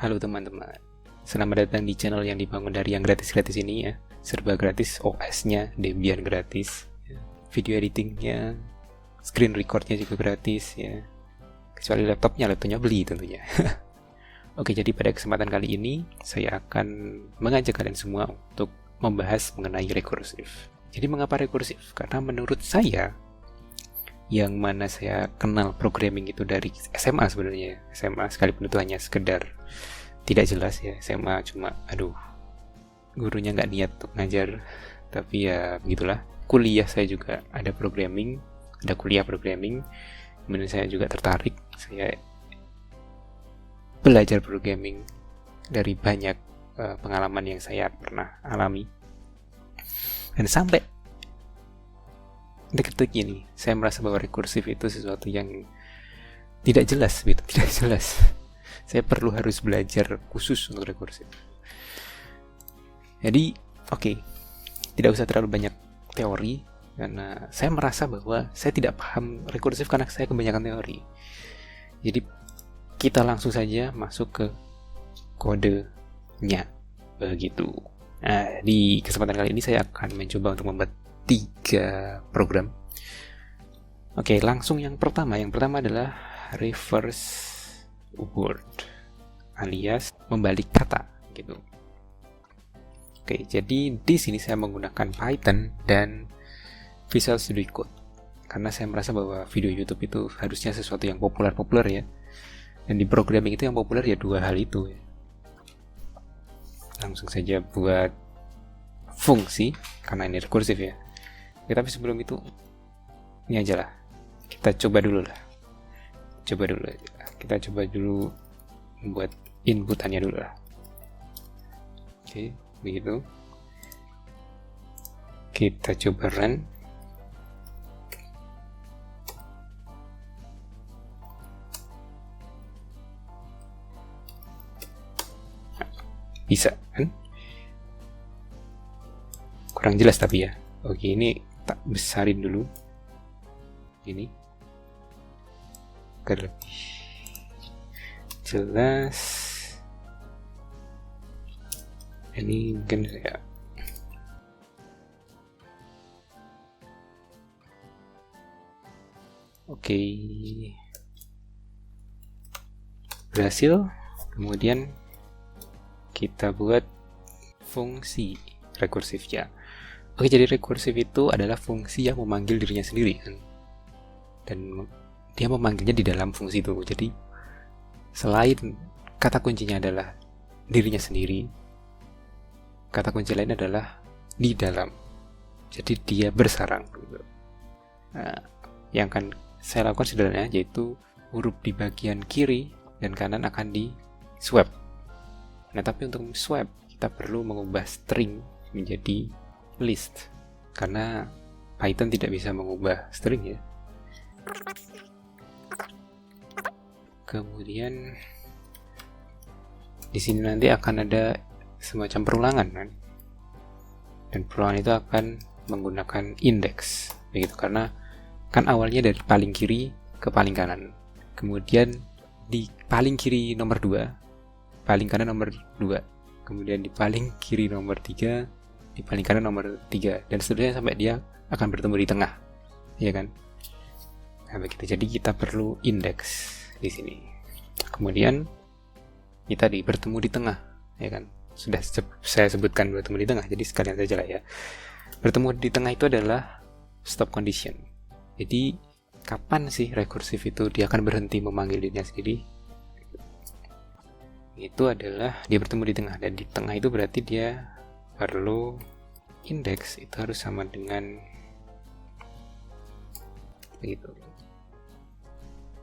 Halo teman-teman, selamat datang di channel yang dibangun dari yang gratis-gratis ini ya. Serba gratis, OS-nya, Debian gratis, video editingnya, screen recordnya juga gratis ya. Kecuali laptopnya beli tentunya. Oke, jadi pada kesempatan kali ini saya akan mengajak kalian semua untuk membahas mengenai rekursif. Jadi mengapa rekursif? Karena menurut saya, yang mana saya kenal programming itu dari SMA sebenarnya. SMA sekalipun itu hanya sekedar tidak jelas ya. SMA cuma gurunya nggak niat untuk ngajar, tapi ya begitulah. Kuliah saya juga ada programming, ada kuliah programming, kemudian saya juga tertarik. Saya belajar programming dari banyak pengalaman yang saya pernah alami, dan sampai detik-detik ini saya merasa bahwa rekursif itu sesuatu yang tidak jelas gitu, tidak jelas. Saya harus belajar khusus untuk rekursif. Jadi tidak usah terlalu banyak teori, karena saya merasa bahwa saya tidak paham rekursif karena saya kebanyakan teori. Jadi kita langsung saja masuk ke kodenya begitu. Nah, di kesempatan kali ini saya akan mencoba untuk membuat 3 program. Oke, langsung yang pertama adalah reverse word alias membalik kata gitu. Oke, jadi di sini saya menggunakan Python dan Visual Studio Code karena saya merasa bahwa video YouTube itu harusnya sesuatu yang populer ya. Dan di programming itu yang populer ya 2 hal itu ya. Langsung saja buat fungsi karena ini rekursif ya. Oke, tapi sebelum itu ini aja lah. Kita coba dulu. Kita coba dulu membuat inputannya dulu lah. Oke, begitu. Kita coba run. Bisa kan? Kurang jelas tapi ya. Oke, ini tak besarin dulu. Ini agar lebih jelas. Ini mungkin saya berhasil. Kemudian kita buat fungsi rekursif ya. Oke, jadi rekursif itu adalah fungsi yang memanggil dirinya sendiri kan? Dan dia memanggilnya di dalam fungsi itu. Jadi selain kata kuncinya adalah dirinya sendiri, kata kunci lain adalah di dalam. Jadi dia bersarang gitu. Nah, yang akan saya lakukan sederhana, yaitu huruf di bagian kiri dan kanan akan di swap. Nah, tapi untuk swap kita perlu mengubah string menjadi list karena Python tidak bisa mengubah string ya. Kemudian di sini nanti akan ada semacam perulangan kan, dan perulangan itu akan menggunakan indeks begitu, karena kan awalnya dari paling kiri ke paling kanan, kemudian di paling kiri nomor 2, paling kanan nomor 2, kemudian di paling kiri nomor 3, di paling kanan nomor 3, dan seterusnya sampai dia akan bertemu di tengah, ya kan? Nah, begitu. Jadi kita perlu indeks di sini. Kemudian kita bertemu di tengah, ya kan? Sudah saya sebutkan bertemu di tengah, jadi sekalian saja lah ya. Bertemu di tengah itu adalah stop condition. Jadi kapan sih rekursif itu dia akan berhenti memanggil dirinya sendiri? Itu adalah dia bertemu di tengah, dan di tengah itu berarti dia perlu indeks itu harus sama dengan begitu,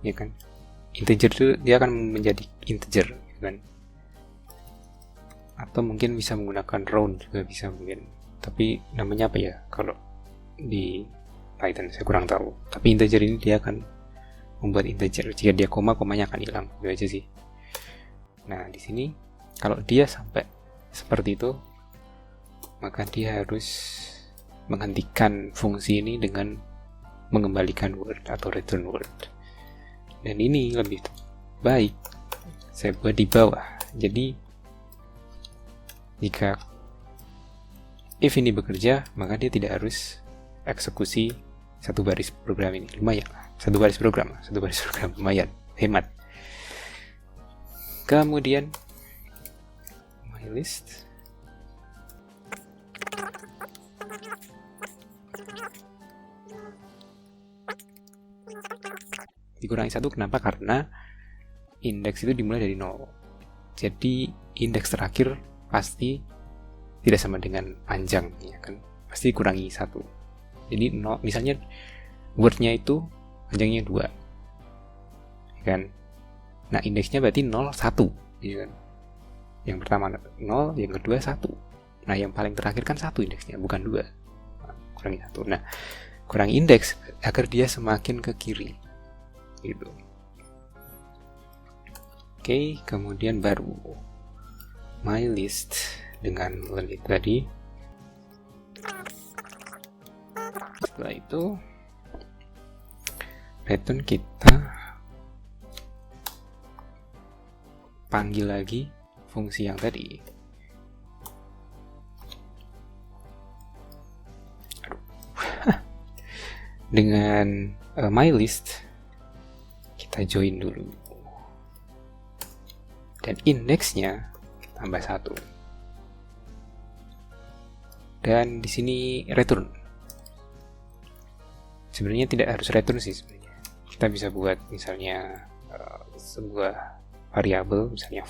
ya kan? Integer itu dia akan menjadi integer, ya kan? Atau mungkin bisa menggunakan round juga bisa mungkin, tapi namanya apa ya kalau di Python saya kurang tahu. Tapi integer ini dia akan membuat integer, jika dia komanya akan hilang, itu aja sih. Nah, di sini kalau dia sampai seperti itu, maka dia harus menghentikan fungsi ini dengan mengembalikan word atau return word. Dan ini lebih baik saya buat di bawah Jadi jika if ini bekerja, maka dia tidak harus eksekusi satu baris program ini. Lumayan lah, satu baris program lumayan, hemat. Kemudian my list, dikurangi 1. Kenapa? Karena indeks itu dimulai dari 0. Jadi indeks terakhir pasti tidak sama dengan panjang, ya kan? Pasti kurangi 1. Jadi 0, misalnya wordnya itu panjangnya 2, ya kan? Nah, indeksnya berarti 0, 1, ya kan? Yang pertama 0, yang kedua 1. Nah, yang paling terakhir kan 1 indeksnya, bukan 2. Nah, kurangi 1. Nah, kurangi indeks agar dia semakin ke kiri, gitu. Oke, kemudian baru my list dengan limit tadi. Setelah itu return, kita panggil lagi fungsi yang tadi. Dengan my list kita join dulu, dan indeksnya tambah 1. Dan di sini return. Sebenarnya tidak harus return sih sebenarnya. Kita bisa buat misalnya sebuah variabel, misalnya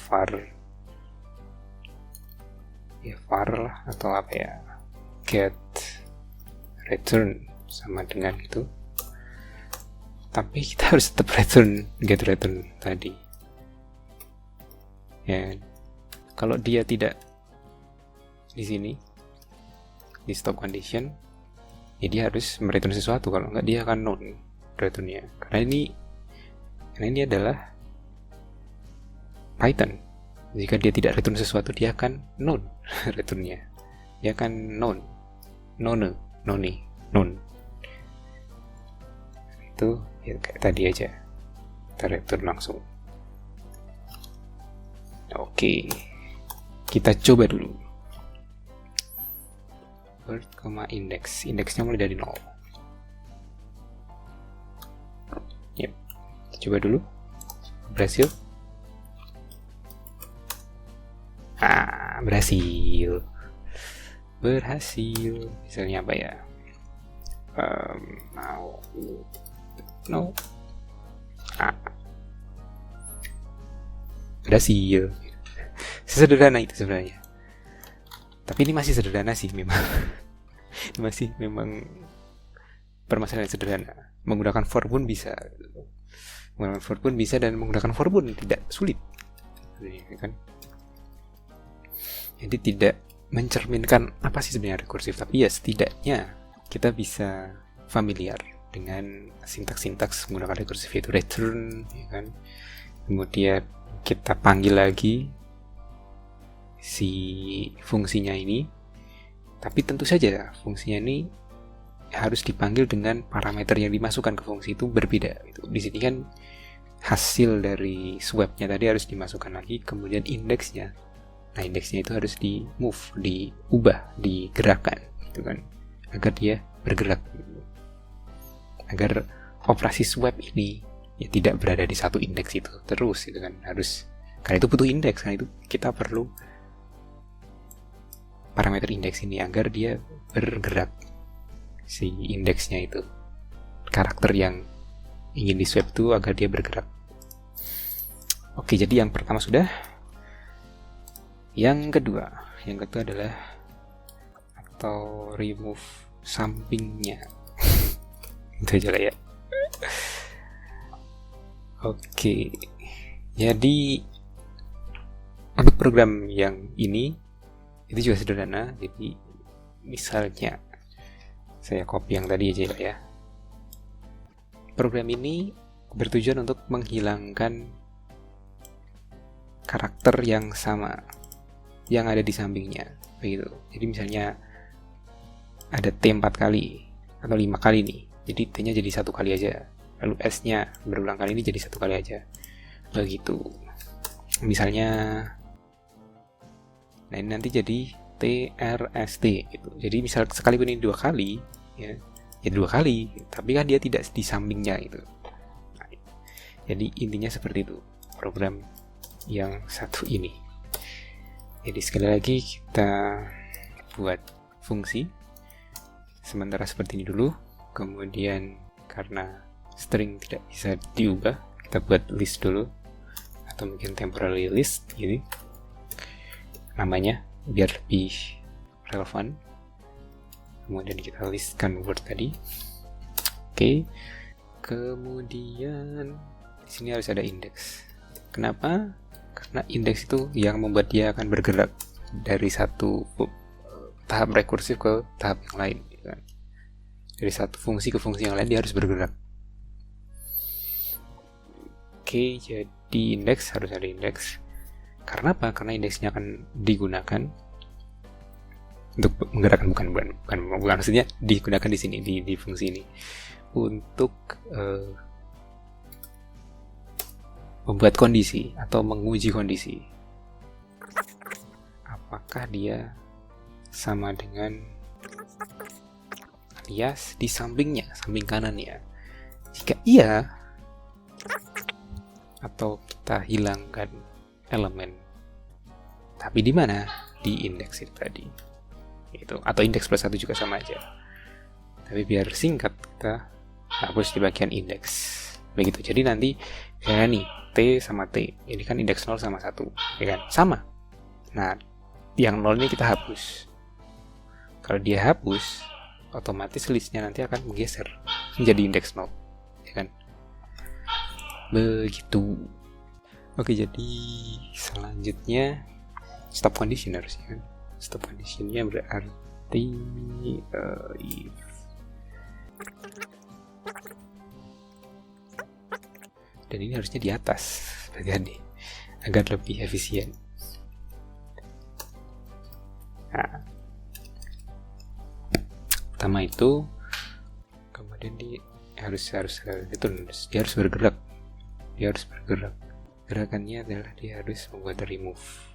var lah, atau apa ya, get return sama dengan itu. Tapi kita harus tetap get return tadi. Ya, kalau dia tidak di sini di stop condition, ya dia harus mereturn sesuatu. Kalau enggak, dia akan none returnnya. Karena ini adalah Python. Jika dia tidak return sesuatu, dia akan none returnnya. Dia akan none. Itu ya kayak tadi aja, kita return langsung. Oke, kita coba dulu. Word, index. Indeksnya mulai dari 0. Yep. Kita coba dulu. Berhasil. Berhasil. Misalnya apa ya? No. Berhasil. Sesederhana itu sebenarnya. Tapi ini masih sederhana sih memang. Masih memang permasalahan sederhana. Menggunakan for pun bisa. Dan menggunakan for pun tidak sulit. Kan? Jadi tidak mencerminkan apa sih sebenarnya rekursif, tapi ya setidaknya kita bisa familiar dengan sintaks-sintaks menggunakan rekursif, yaitu return, ya kan? Kemudian kita panggil lagi si fungsinya ini, tapi tentu saja fungsinya ini harus dipanggil dengan parameter yang dimasukkan ke fungsi itu berbeda. Di sini kan hasil dari swapnya tadi harus dimasukkan lagi, kemudian indeksnya. Nah, indeksnya itu harus diubah, digerakkan, gitu kan, agar dia bergerak, agar operasi swap ini ya tidak berada di satu indeks itu terus, gitu kan. Harus, karena itu butuh indeks, karena itu kita perlu parameter indeks ini agar dia bergerak, si indeksnya itu, karakter yang ingin di swap itu agar dia bergerak. Oke, jadi yang pertama sudah. Yang kedua adalah atau remove sampingnya. Itu aja lah ya. Oke, jadi untuk program yang ini itu juga sederhana. Jadi misalnya saya copy yang tadi aja lah ya. Program ini bertujuan untuk menghilangkan karakter yang sama yang ada di sampingnya, begitu. Jadi misalnya ada T 4 kali atau 5 kali nih, jadi T-nya jadi 1 kali aja, lalu S-nya berulang kali ini jadi 1 kali aja, begitu. Misalnya Nah ini nanti jadi TRST gitu. Jadi misal sekalipun ini 2 kali ya 2 kali, tapi kan dia tidak di sampingnya gitu. Nah, jadi intinya seperti itu program yang satu ini. Jadi sekali lagi kita buat fungsi sementara seperti ini dulu, kemudian karena string tidak bisa diubah, kita buat list dulu atau mungkin temporary list gitu namanya biar lebih relevan. Kemudian kita listkan word tadi. Oke. Kemudian di sini harus ada index. Kenapa? Karena indeks itu yang membuat dia akan bergerak dari satu tahap rekursif ke tahap yang lain gitu kan. Dari satu fungsi ke fungsi yang lain dia harus bergerak. Oke, jadi indeks harus ada indeks. Karena apa? Karena indeksnya akan digunakan untuk menggerakkan bukan maksudnya digunakan di sini di fungsi ini untuk membuat kondisi atau menguji kondisi apakah dia sama dengan alias di samping kanannya. Jika iya, atau kita hilangkan elemen, tapi di mana? Di indeks itu tadi. Itu atau indeks plus 1 juga sama aja. Tapi biar singkat kita hapus di bagian indeks. Begitu. Jadi nanti kayak nih T sama T. Ini kan indeks 0 sama 1, ya kan? Sama. Nah, yang 0 ini kita hapus. Kalau dia hapus, otomatis listnya nanti akan menggeser menjadi indeks 0, ya kan? Begitu. Oke, jadi selanjutnya stop condition harusnya kan. Stop conditionnya berarti if dan ini harusnya di atas berarti agar lebih efisien. Nah, pertama itu, kemudian dia harus dia harus bergerak. Gerakannya adalah dia harus membuat remove.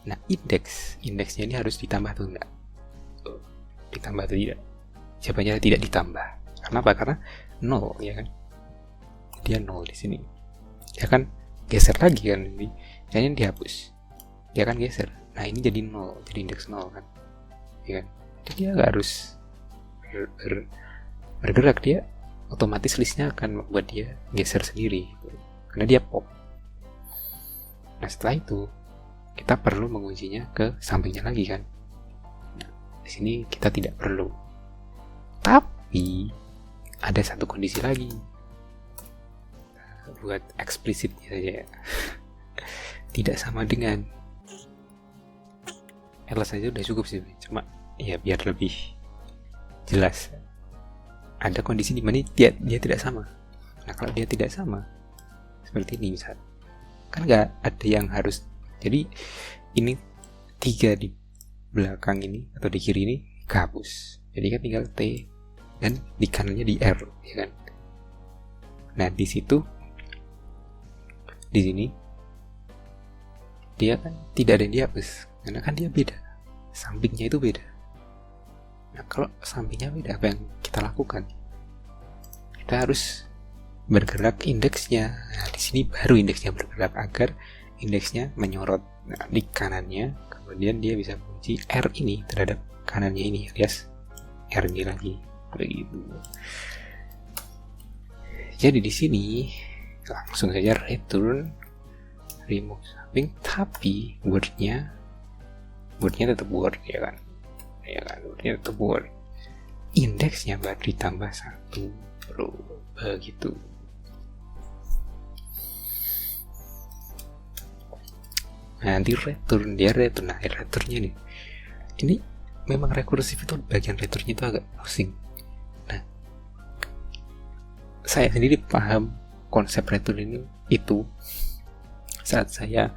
Nah, indeksnya ini harus ditambah atau enggak? Ditambah atau tidak? Jawabannya tidak ditambah. Kenapa? Karena 0, ya kan? Dia 0 di sini. Dia kan geser lagi kan ini. Jadi dihapus. Dia kan geser. Nah, ini jadi 0, jadi indeks 0 kan. Ya kan? Jadi dia nggak harus bergerak, dia otomatis listnya akan membuat dia geser sendiri gitu. Karena dia pop. Nah, setelah itu kita perlu mengujinya ke sampingnya lagi kan. Nah, di sini kita tidak perlu. Tapi ada satu kondisi lagi. Buat eksplisitnya saja ya. Tidak sama dengan else saja udah cukup sih. Cuma ya biar lebih jelas. Ada kondisi di mana dia tidak sama. Nah, kalau dia tidak sama seperti ini misal. Kan nggak ada yang harus. Jadi ini 3 di belakang ini atau di kiri ini kehapus. Jadi kan tinggal T dan di kanannya di R, ya kan. Nah, di situ di sini dia kan tidak ada yang dihapus karena kan dia beda. Sampingnya itu beda. Nah, kalau sampingnya beda, apa yang kita lakukan? Kita harus bergerak indeksnya. Nah, di sini baru indeksnya bergerak agar indeksnya menyorot di kanannya, kemudian dia bisa menguji R ini terhadap kanannya ini, alias R ini lagi, begitu. Jadi di sini langsung saja return remove samping, tapi wordnya tetap word, ya kan, wordnya tetap word. Indeksnya baru ditambah 1, bro, begitu. Nanti returnnya nih. Ini memang rekursif itu bagian returnnya itu agak pusing. Nah, saya sendiri paham konsep return ini itu saat saya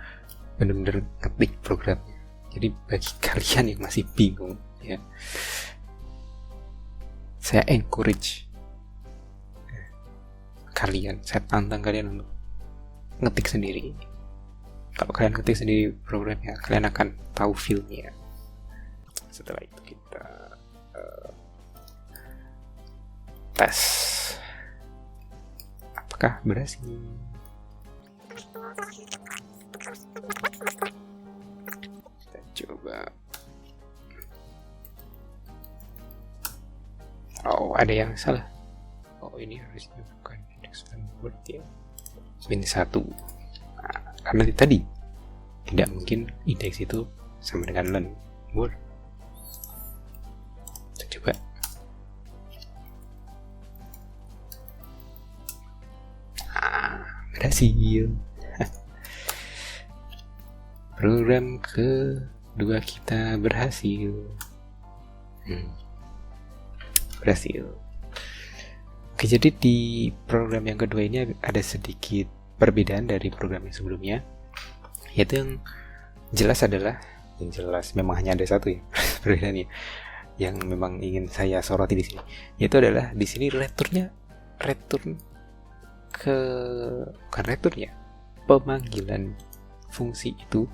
benar-benar ngetik programnya. Jadi bagi kalian yang masih bingung ya, saya encourage kalian, saya tantang kalian untuk ngetik sendiri. Kalau kalian ketik sendiri programnya, kalian akan tahu feel-nya. Setelah itu kita tes apakah berhasil. Kita coba. Oh, ada yang salah. Oh, ini harusnya bukan indeks word ya. Min 1. Nah, karena tadi tidak mungkin indeks itu sama dengan learn word. Kita coba. Berhasil. Program kedua kita berhasil. Berhasil. Oke, jadi di program yang kedua ini ada sedikit perbedaan dari program yang sebelumnya, yaitu yang jelas memang hanya ada satu ya perbedaannya yang memang ingin saya soroti di sini, yaitu adalah di sini pemanggilan fungsi itu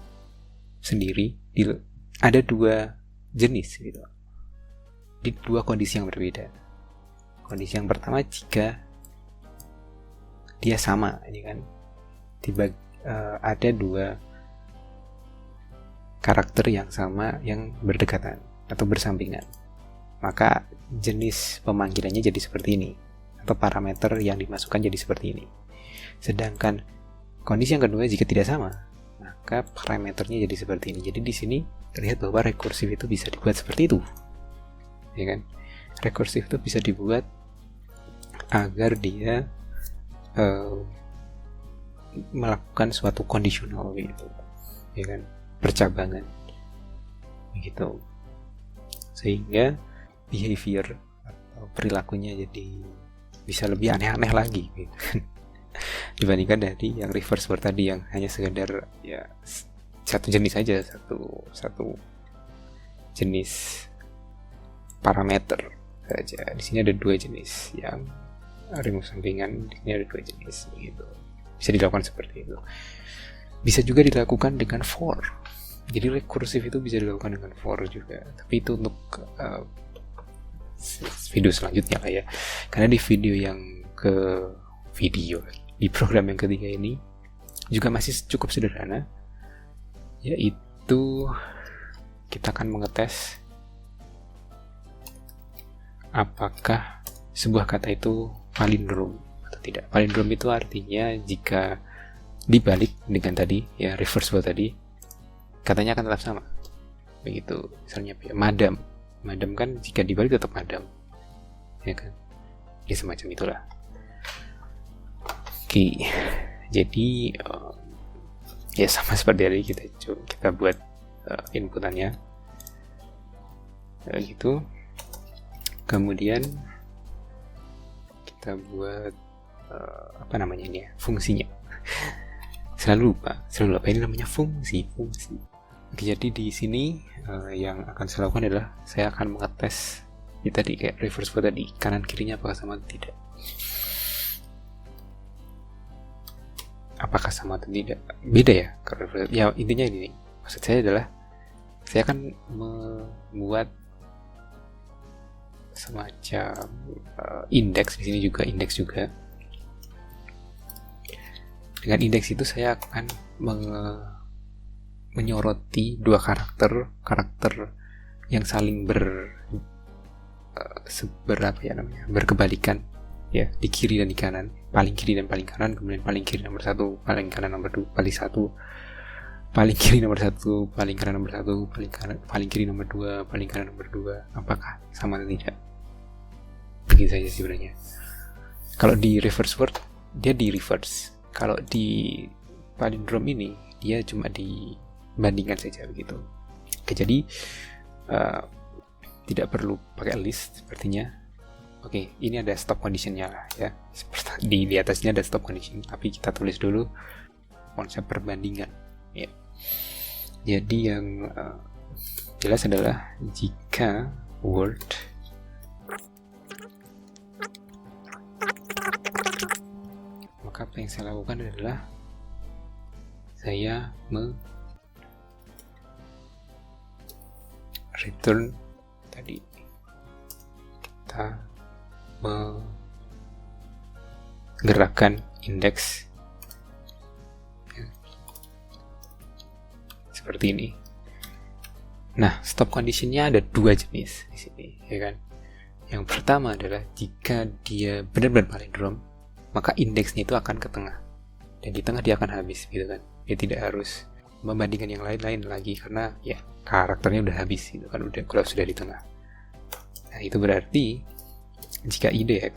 sendiri ada dua jenis gitu, di dua kondisi yang berbeda. Kondisi yang pertama jika dia sama, ini kan ada dua karakter yang sama yang berdekatan atau bersampingan, maka jenis pemanggilannya jadi seperti ini, atau parameter yang dimasukkan jadi seperti ini. Sedangkan kondisi yang kedua jika tidak sama, maka parameternya jadi seperti ini. Jadi di sini terlihat bahwa rekursif itu bisa dibuat seperti itu, ya kan? Rekursif itu bisa dibuat agar dia melakukan suatu kondisional gitu, ya kan? Percabangan gitu, sehingga behavior atau perilakunya jadi bisa lebih aneh-aneh lagi gitu kan, dibandingkan dari yang reverse word tadi yang hanya sekedar ya satu jenis saja, satu jenis parameter saja. Di sini ada dua jenis yang rumus sampingan, di sini ada dua jenis gitu. Bisa dilakukan seperti itu. Bisa juga dilakukan dengan for. Jadi rekursif itu bisa dilakukan dengan for juga. Tapi itu untuk video selanjutnya lah ya. Karena di di program yang ketiga ini juga masih cukup sederhana, yaitu kita akan mengetes apakah sebuah kata itu palindrom atau tidak. Palindrom itu artinya jika dibalik dengan tadi ya reverse word tadi, katanya akan tetap sama. Begitu. Misalnya madam kan jika dibalik tetap madam, ya kan? Ya semacam itulah. Oke, jadi ya sama seperti tadi kita buat inputannya gitu. Kemudian kita buat fungsinya. Selalu lupa ini namanya fungsi. Oke, jadi di sini yang akan saya lakukan adalah saya akan mengetes tadi kayak reverse word tadi, kanan kirinya apakah sama atau tidak. Apakah sama atau tidak? Beda ya. Ya intinya ini. Maksud saya adalah saya akan membuat semacam indeks. Di sini juga indeks juga. Dengan indeks itu saya akan menyoroti dua karakter yang saling berkebalikan ya, di kiri dan di kanan, paling kiri dan paling kanan, kemudian paling kiri nomor 1, paling kanan nomor 2, paling kiri nomor 1, paling kanan nomor 1, paling kiri nomor 2, paling kanan nomor 2, apakah sama atau tidak. Begitu saja sebenarnya. Kalau di reverse word dia di reverse, kalau di palindrom ini dia cuma dibandingkan saja begitu. Oke, jadi tidak perlu pakai list sepertinya. Oke, ini ada stop conditionnya lah ya. Di atasnya ada stop condition, tapi kita tulis dulu konsep perbandingan ya. Jadi yang jelas adalah jika word maka apa yang saya lakukan adalah saya return tadi, kita menggerakkan indeks seperti ini. Nah, stop conditionnya ada dua jenis di sini, ya kan? Yang pertama adalah jika dia benar-benar palindrom, maka indeksnya itu akan ke tengah, dan di tengah dia akan habis, gitu kan? Dia tidak harus membandingkan yang lain-lain lagi karena ya karakternya udah habis, gitu kan? Udah kalau sudah di tengah. Nah, itu berarti jika IDX,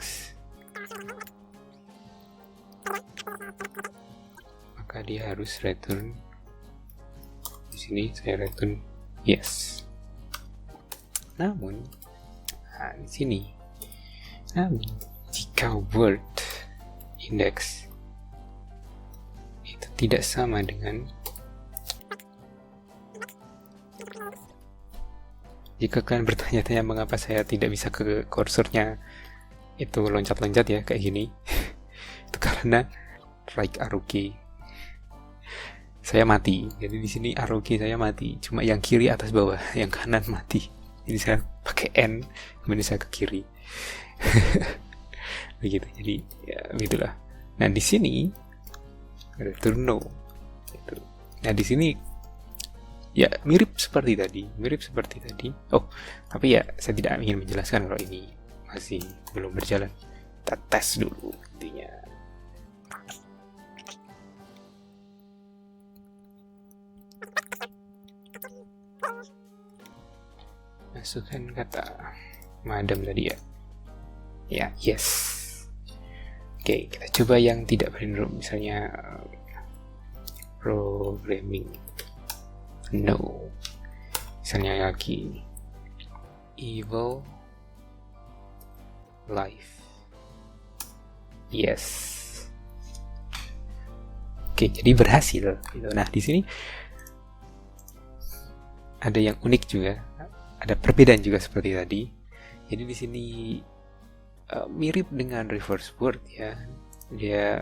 maka dia harus return. Di sini saya return yes. Namun, nah di sini, jika word index itu tidak sama dengan, jika kalian bertanya-tanya mengapa saya tidak bisa ke kursornya itu loncat-loncat ya kayak gini, itu karena right arrow key saya mati. Jadi di sini arrow key saya mati, cuma yang kiri atas bawah, yang kanan mati. Jadi saya pakai N, kemudian saya ke kiri. Begitu. Jadi ya begitulah. Nah di sini return no. Gitu. Nah di sini ya mirip seperti tadi. Oh, tapi ya saya tidak ingin menjelaskan kalau ini masih belum berjalan. Kita tes dulu intinya. Masukkan kata madam tadi ya. Ya, yes. Oke, kita coba yang tidak palindrom, misalnya programming. No. Misalnya lagi evil life. Yes. Oke, jadi berhasil. Nah, di sini ada yang unik juga, ada perbedaan juga seperti tadi. Jadi di sini mirip dengan reverse word ya. Dia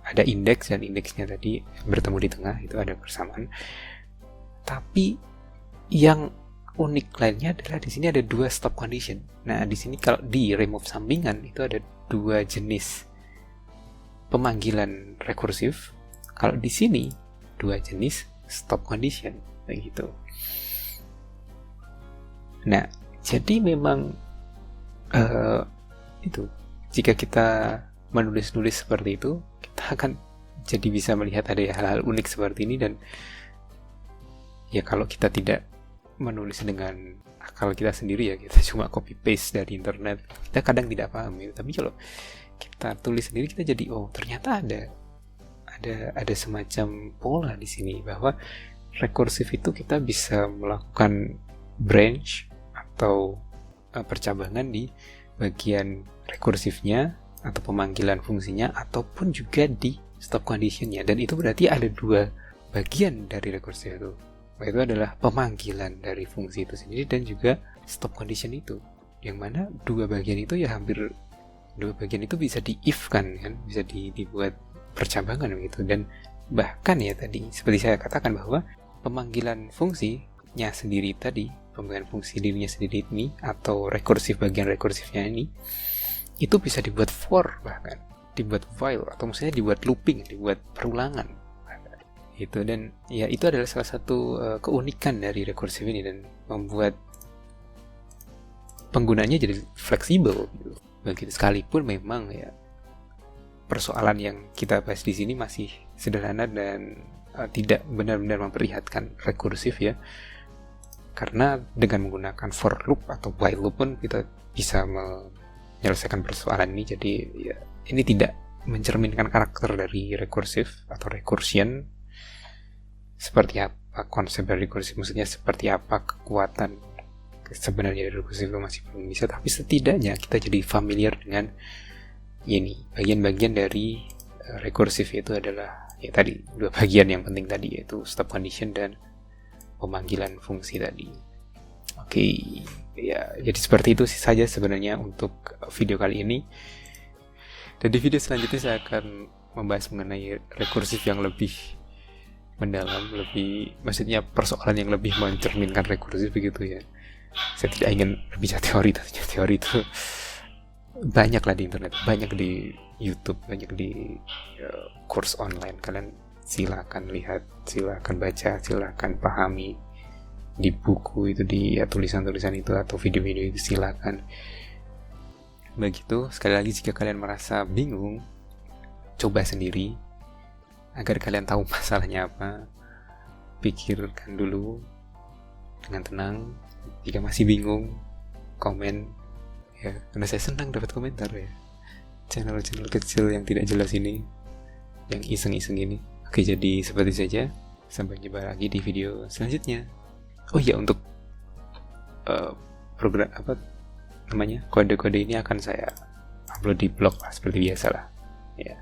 ada indeks dan indeksnya tadi bertemu di tengah, itu ada persamaan. Tapi yang unik lainnya adalah di sini ada dua stop condition. Nah, di sini kalau di remove sambingan itu ada dua jenis pemanggilan rekursif. Kalau di sini dua jenis stop condition, kayak gitu. Nah, jadi memang itu jika kita menulis-nulis seperti itu, kita akan jadi bisa melihat ada hal-hal unik seperti ini. Dan ya kalau kita tidak menulis dengan akal kita sendiri ya, kita cuma copy paste dari internet, kita kadang tidak paham gitu. Tapi kalau kita tulis sendiri, kita jadi oh ternyata ada semacam pola di sini, bahwa rekursif itu kita bisa melakukan branch atau percabangan di bagian rekursifnya atau pemanggilan fungsinya, ataupun juga di stop conditionnya. Dan itu berarti ada dua bagian dari rekursif itu, yaitu adalah pemanggilan dari fungsi itu sendiri dan juga stop condition itu, yang mana dua bagian itu ya hampir dua bagian itu bisa di if kan, bisa dibuat percabangan begitu. Dan bahkan ya tadi seperti saya katakan bahwa pemanggilan fungsinya sendiri tadi, pemanggilan fungsi dirinya sendiri ini atau rekursif, bagian rekursifnya ini, itu bisa dibuat for, bahkan dibuat while, atau maksudnya dibuat looping, dibuat perulangan itu. Dan ya itu adalah salah satu keunikan dari rekursif ini, dan membuat penggunanya jadi fleksibel gitu. Begitu, sekalipun memang ya persoalan yang kita bahas di sini masih sederhana dan tidak benar-benar memperlihatkan rekursif ya, karena dengan menggunakan for loop atau while loop pun kita bisa menyelesaikan persoalan ini. Jadi ya ini tidak mencerminkan karakter dari rekursif atau recursion, seperti apa konsep dari rekursif, maksudnya seperti apa kekuatan sebenarnya dari rekursif itu masih belum bisa. Tapi setidaknya kita jadi familiar dengan ini bagian-bagian dari rekursif, itu adalah ya tadi dua bagian yang penting tadi, yaitu stop condition dan pemanggilan fungsi tadi. Oke, ya jadi seperti itu saja sebenarnya untuk video kali ini. Dan di video selanjutnya saya akan membahas mengenai rekursif yang lebih mendalam, lebih, maksudnya persoalan yang lebih mencerminkan rekursi begitu ya. Saya tidak ingin berbicara teori, teori itu banyak lah di internet, banyak di YouTube, banyak di course online. Kalian silakan lihat, silakan baca, silakan pahami di buku itu, di tulisan-tulisan itu atau video-video itu, silakan. Begitu, sekali lagi jika kalian merasa bingung, coba sendiri agar kalian tahu masalahnya apa. Pikirkan dulu dengan tenang. Jika masih bingung, komen ya, karena saya senang dapat komentar ya. Channel-channel kecil yang tidak jelas ini, yang iseng-iseng ini. Oke, jadi seperti saja. Sampai jumpa lagi di video selanjutnya. Oh iya, untuk program apa namanya, kode-kode ini akan saya upload di blog lah, seperti biasa lah ya.